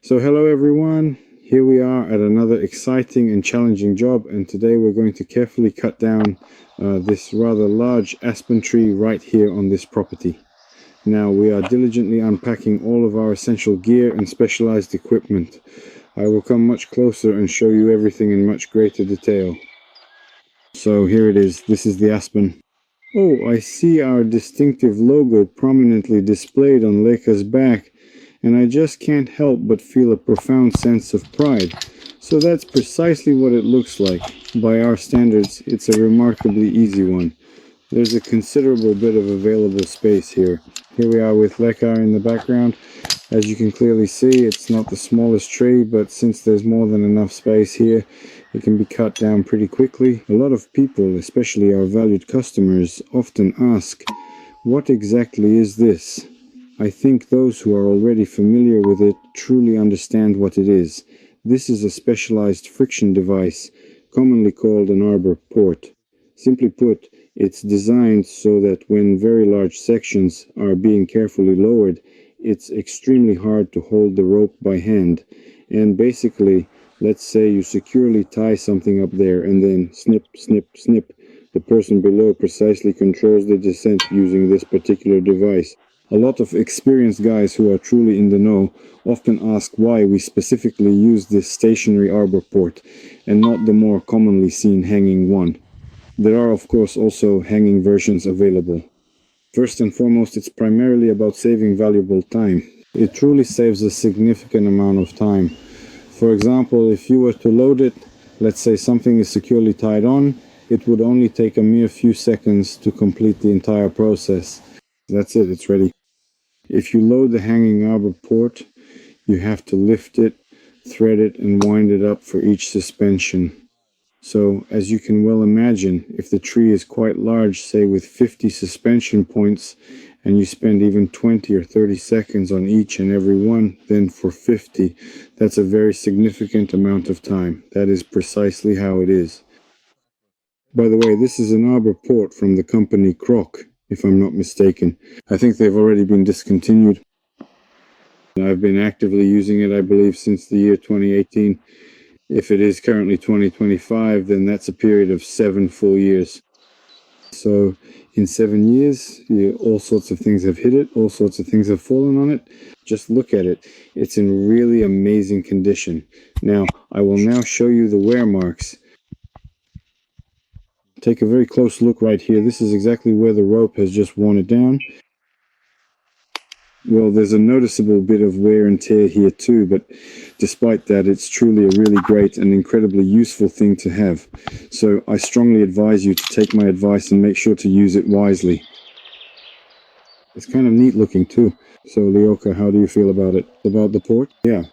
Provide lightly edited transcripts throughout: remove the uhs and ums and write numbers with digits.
So hello everyone, here we are at another exciting and challenging job, and today we're going to carefully cut down this rather large aspen tree right here on this property. Now we are diligently unpacking all of our essential gear and specialized equipment. I will come much closer and show you everything in much greater detail. So here it is, this is the aspen. Oh, I see our distinctive logo prominently displayed on Leica's back, and I just can't help but feel a profound sense of pride. So that's precisely what it looks like. By our standards, it's a remarkably easy one. There's a considerable bit of available space here. Here we are with Leica in the background. As you can clearly see, it's not the smallest tree, but since there's more than enough space here, it can be cut down pretty quickly. A lot of people, especially our valued customers, often ask, what exactly is this? I think those who are already familiar with it truly understand what it is. This is a specialized friction device, commonly called an arbor port. Simply put, it's designed so that when very large sections are being carefully lowered, it's extremely hard to hold the rope by hand. And basically, let's say you securely tie something up there and then snip, snip, snip. The person below precisely controls the descent using this particular device. A lot of experienced guys who are truly in the know often ask why we specifically use this stationary arbor port and not the more commonly seen hanging one. There are of course also hanging versions available. First and foremost, it's primarily about saving valuable time. It truly saves a significant amount of time. For example, if you were to load it, let's say something is securely tied on, it would only take a mere few seconds to complete the entire process. That's it, it's ready. If you load the hanging arbor port, you have to lift it, thread it, and wind it up for each suspension. So, as you can well imagine, if the tree is quite large, say with 50 suspension points, and you spend even 20 or 30 seconds on each and every one, then for 50, that's a very significant amount of time. That is precisely how it is. By the way, this is an arbor port from the company Croc, if I'm not mistaken. I think they've already been discontinued. I've been actively using it, I believe, since the year 2018. If it is currently 2025, then that's a period of 7 full years. So in 7 years, all sorts of things have hit it, all sorts of things have fallen on it. Just look at it. It's in really amazing condition. Now, I will now show you the wear marks. Take a very close look right here. This is exactly where the rope has just worn it down. Well, there's a noticeable bit of wear and tear here too, but despite that, it's truly a really great and incredibly useful thing to have. So I strongly advise you to take my advice and make sure to use it wisely. It's kind of neat looking too. So Leoka, how do you feel about it? About the port? Yeah.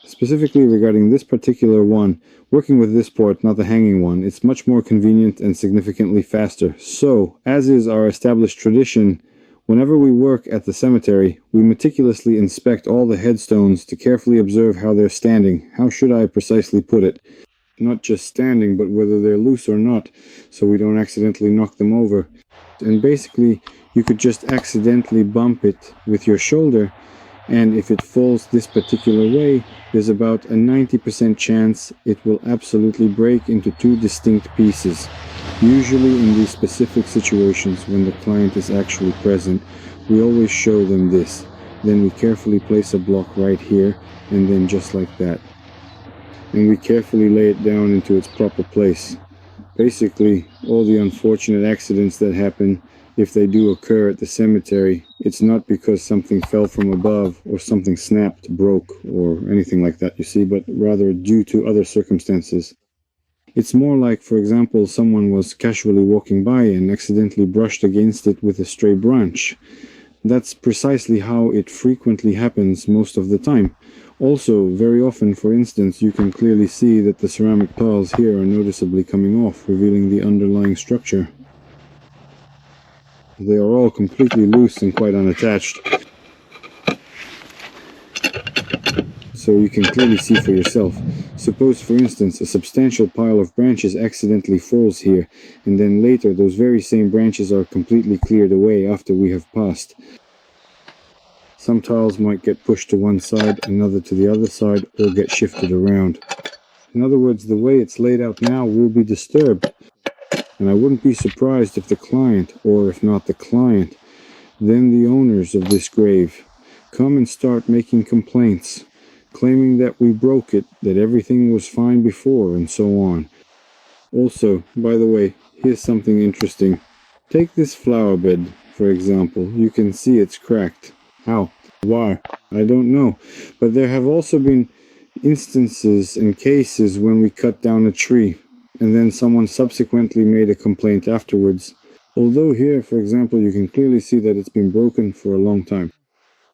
Specifically regarding this particular one, working with this port, not the hanging one, it's much more convenient and significantly faster. So, as is our established tradition, whenever we work at the cemetery, we meticulously inspect all the headstones to carefully observe how they're standing. How should I precisely put it? Not just standing, but whether they're loose or not, so we don't accidentally knock them over. And basically, you could just accidentally bump it with your shoulder, and if it falls this particular way, there's about a 90% chance it will absolutely break into two distinct pieces. Usually in these specific situations when the client is actually present, we always show them this. Then we carefully place a block right here, and then just like that. And we carefully lay it down into its proper place. Basically, all the unfortunate accidents that happen, if they do occur at the cemetery, it's not because something fell from above or something snapped, broke, or anything like that, you see, but rather due to other circumstances. It's more like, for example, someone was casually walking by and accidentally brushed against it with a stray branch. That's precisely how it frequently happens most of the time. Also, very often, for instance, you can clearly see that the ceramic tiles here are noticeably coming off, revealing the underlying structure. They are all completely loose and quite unattached. So you can clearly see for yourself. Suppose, for instance, a substantial pile of branches accidentally falls here, and then later those very same branches are completely cleared away after we have passed. Some tiles might get pushed to one side, another to the other side, or get shifted around. In other words, the way it's laid out now will be disturbed. And I wouldn't be surprised if the client, or if not the client, then the owners of this grave, come and start making complaints, claiming that we broke it, that everything was fine before, and so on. Also, by the way, here's something interesting. Take this flower bed, for example. You can see it's cracked. How? Why? I don't know. But there have also been instances and cases when we cut down a tree, and then someone subsequently made a complaint afterwards. Although here, for example, you can clearly see that it's been broken for a long time.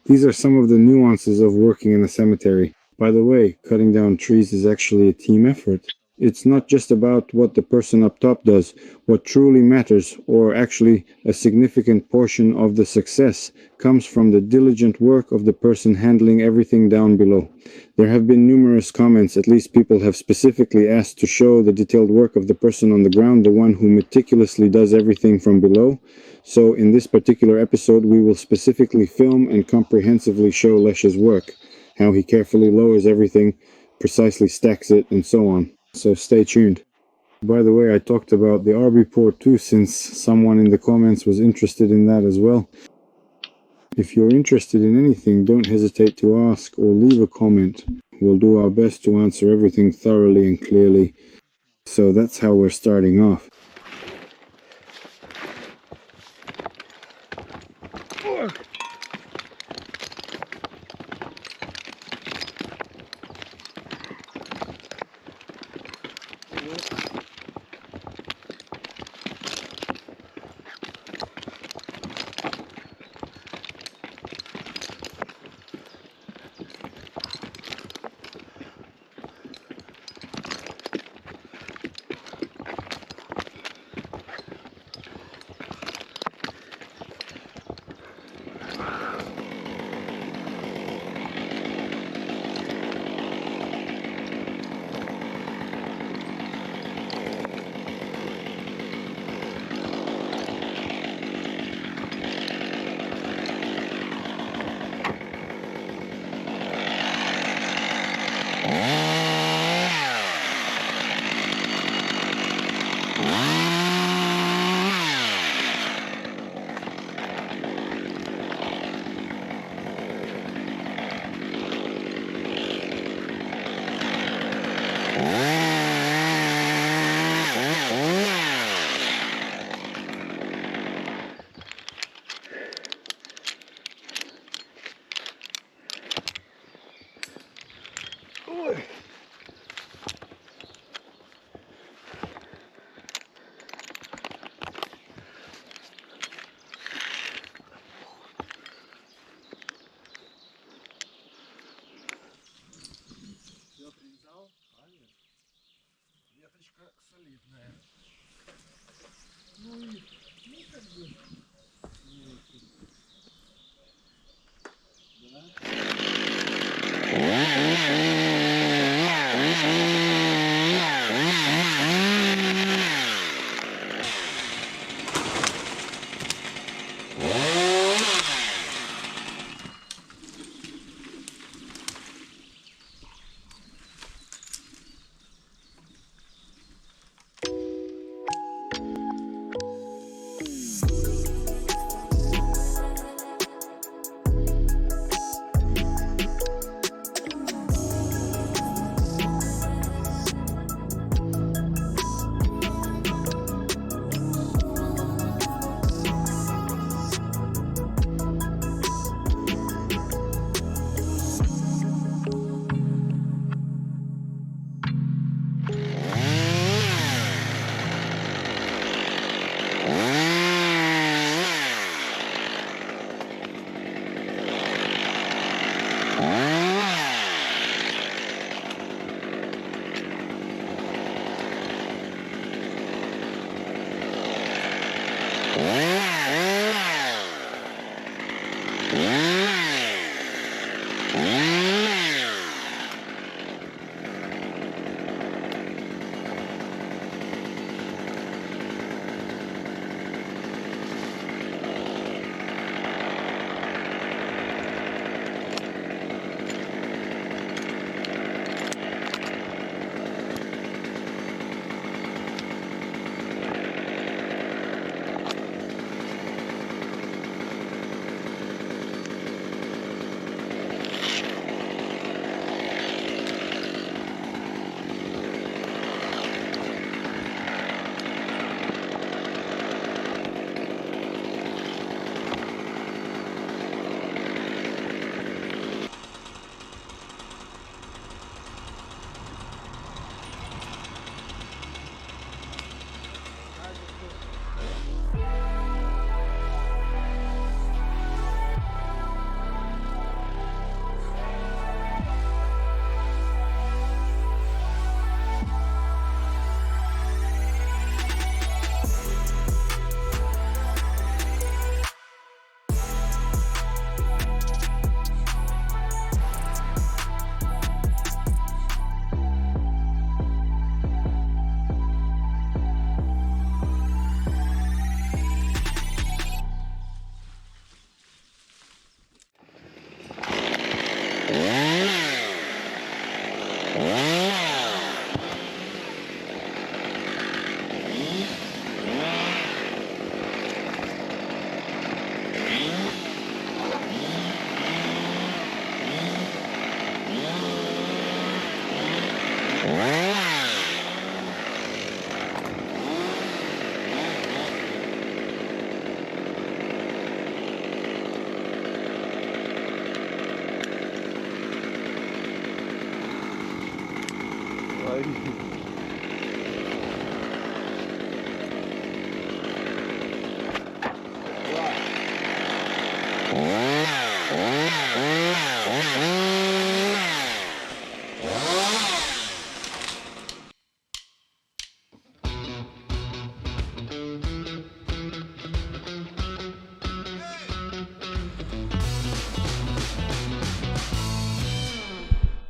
These are some of the nuances of working in a cemetery. By the way, cutting down trees is actually a team effort. It's not just about what the person up top does. What truly matters, or actually a significant portion of the success, comes from the diligent work of the person handling everything down below. There have been numerous comments, at least people have specifically asked to show the detailed work of the person on the ground, the one who meticulously does everything from below. So in this particular episode, we will specifically film and comprehensively show Lesh's work, how he carefully lowers everything, precisely stacks it, and so on. So stay tuned. By the way, I talked about the Arboriculture too, since someone in the comments was interested in that as well. If you're interested in anything, don't hesitate to ask or leave a comment. We'll do our best to answer everything thoroughly and clearly. So that's how we're starting off.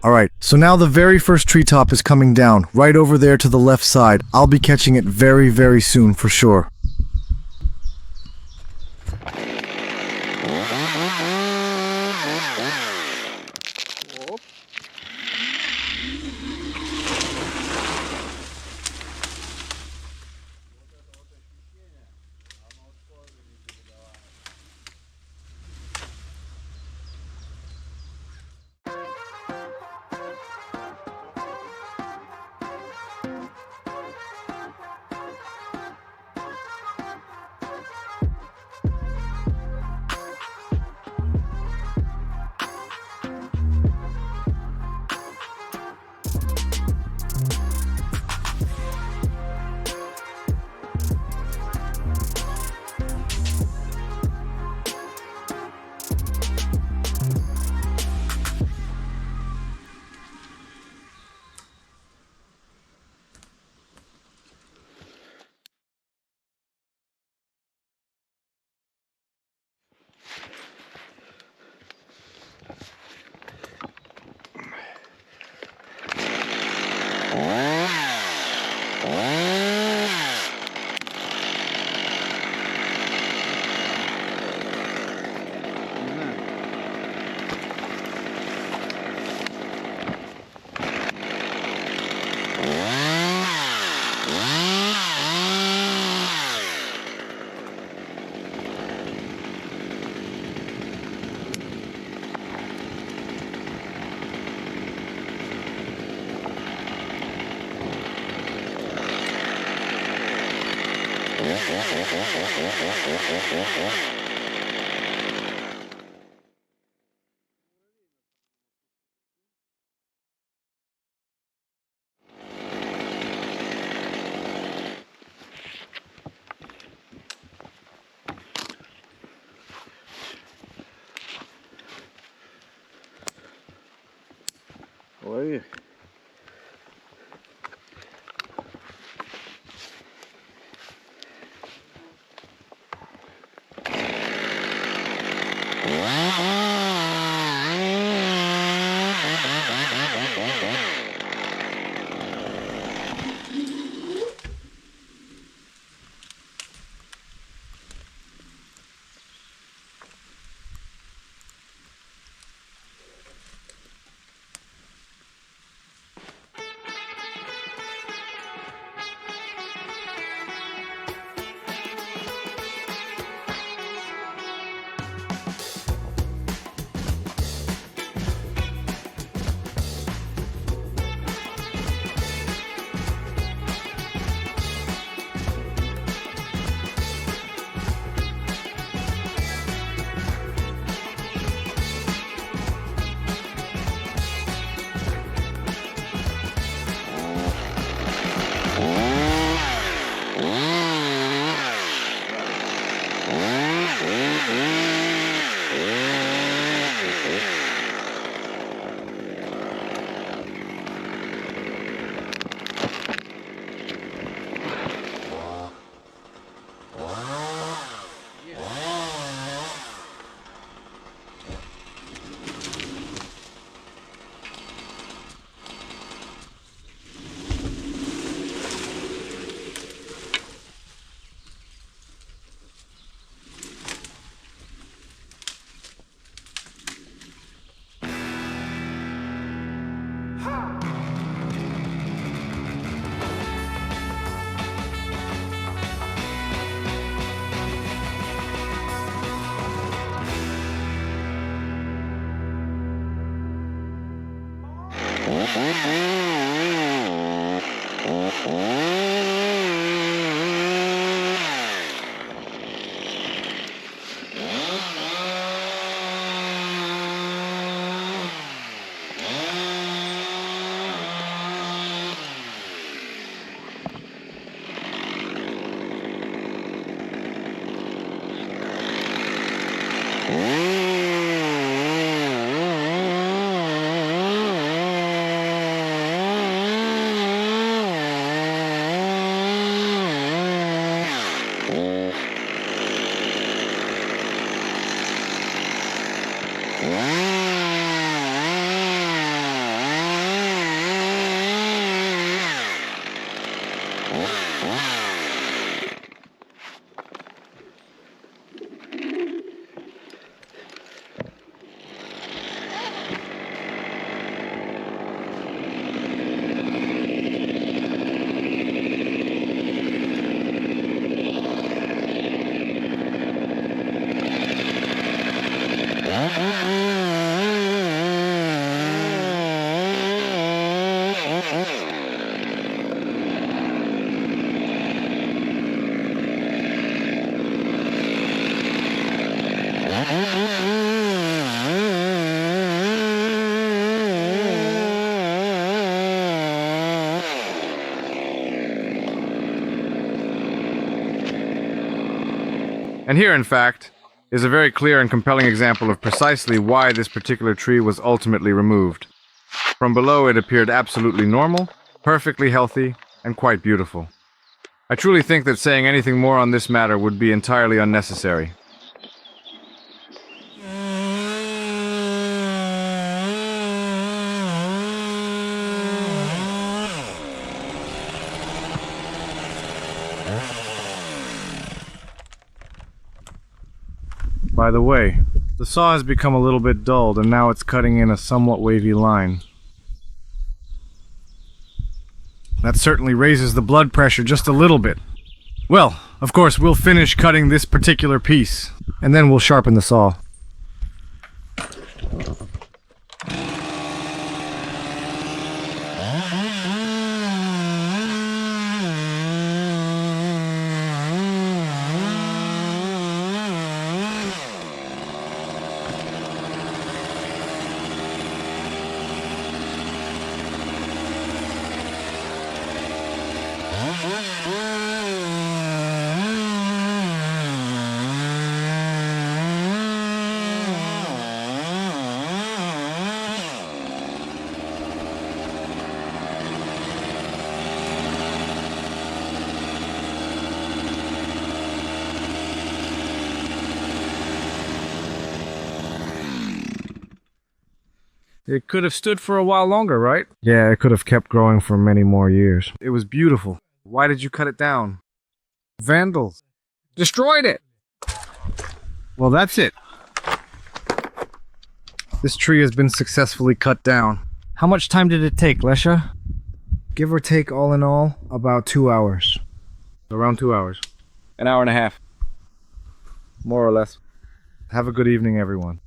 Alright, so now the very first treetop is coming down, right over there to the left side. I'll be catching it very, very soon for sure. How are you? And here, in fact, is a very clear and compelling example of precisely why this particular tree was ultimately removed. From below, it appeared absolutely normal, perfectly healthy, and quite beautiful. I truly think that saying anything more on this matter would be entirely unnecessary. By the way, the saw has become a little bit dulled and now it's cutting in a somewhat wavy line. That certainly raises the blood pressure just a little bit. Well, of course, we'll finish cutting this particular piece, and then we'll sharpen the saw. It could have stood for a while longer, right? Yeah, it could have kept growing for many more years. It was beautiful. Why did you cut it down? Vandals. Destroyed it! Well, that's it. This tree has been successfully cut down. How much time did it take, Lesha? Give or take, all in all, about 2 hours. Around 2 hours. An hour and a half. More or less. Have a good evening, everyone.